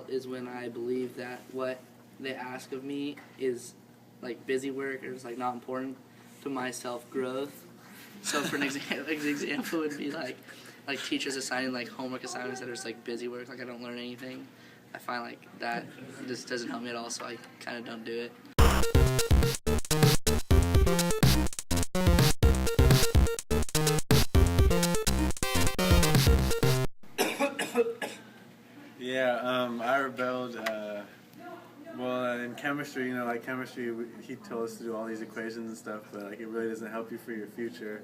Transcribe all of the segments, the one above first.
rebel is when I believe that what they ask of me is like busy work or is like not important to my self-growth. So for an example would be like teachers assigning like homework assignments that are just like busy work, like I don't learn anything. I find like that just doesn't help me at all, so I kind of don't do it. Yeah, I rebelled. Well, in chemistry, you know, like chemistry, he told us to do all these equations and stuff, but like it really doesn't help you for your future.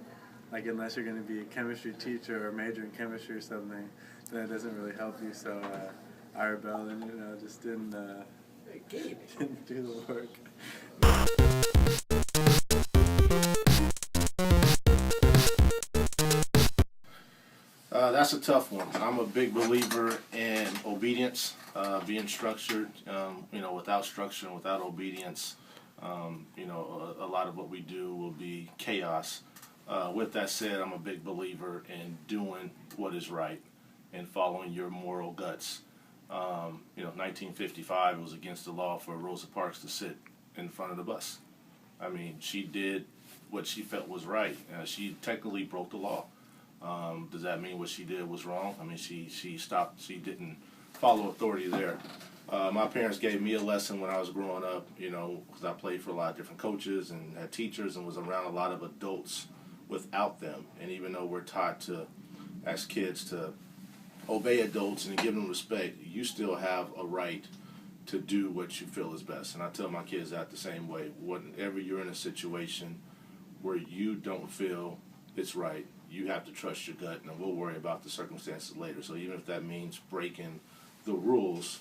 Like unless you're going to be a chemistry teacher or major in chemistry or something, then it doesn't really help you. So I rebelled and just didn't do the work. That's a tough one. I'm a big believer in obedience, being structured. Without structure and without obedience, a lot of what we do will be chaos. With that said, I'm a big believer in doing what is right and following your moral guts. 1955, it was against the law for Rosa Parks to sit in front of the bus. I mean, she did what she felt was right. She technically broke the law. Does that mean what she did was wrong? I mean, she didn't follow authority there. My parents gave me a lesson when I was growing up, because I played for a lot of different coaches and had teachers and was around a lot of adults without them. And even though we're taught to, as kids, to obey adults and give them respect, you still have a right to do what you feel is best. And I tell my kids that the same way. Whenever you're in a situation where you don't feel it's right, you have to trust your gut, and we'll worry about the circumstances later. So even if that means breaking the rules,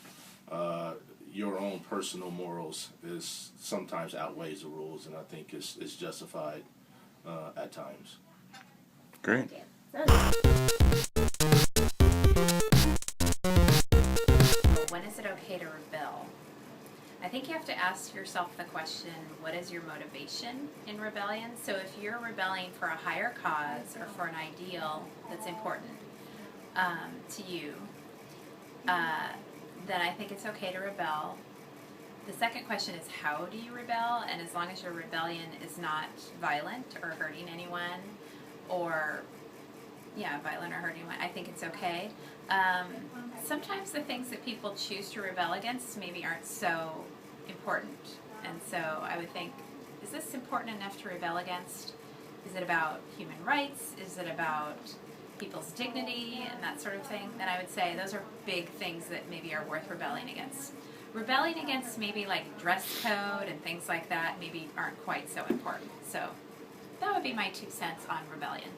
your own personal morals is sometimes outweighs the rules, and I think it's justified at times. Great. When is it okay to rebel? I think you have to ask yourself the question, what is your motivation in rebellion? So if you're rebelling for a higher cause or for an ideal that's important to you, then I think it's okay to rebel. The second question is, how do you rebel? And as long as your rebellion is not violent or hurting anyone, violent or hurting anyone, I think it's okay. Sometimes the things that people choose to rebel against maybe aren't so important. And so I would think, is this important enough to rebel against? Is it about human rights? Is it about people's dignity and that sort of thing? Then I would say those are big things that maybe are worth rebelling against. Rebelling against maybe like dress code and things like that maybe aren't quite so important. So that would be my 2 cents on rebellion.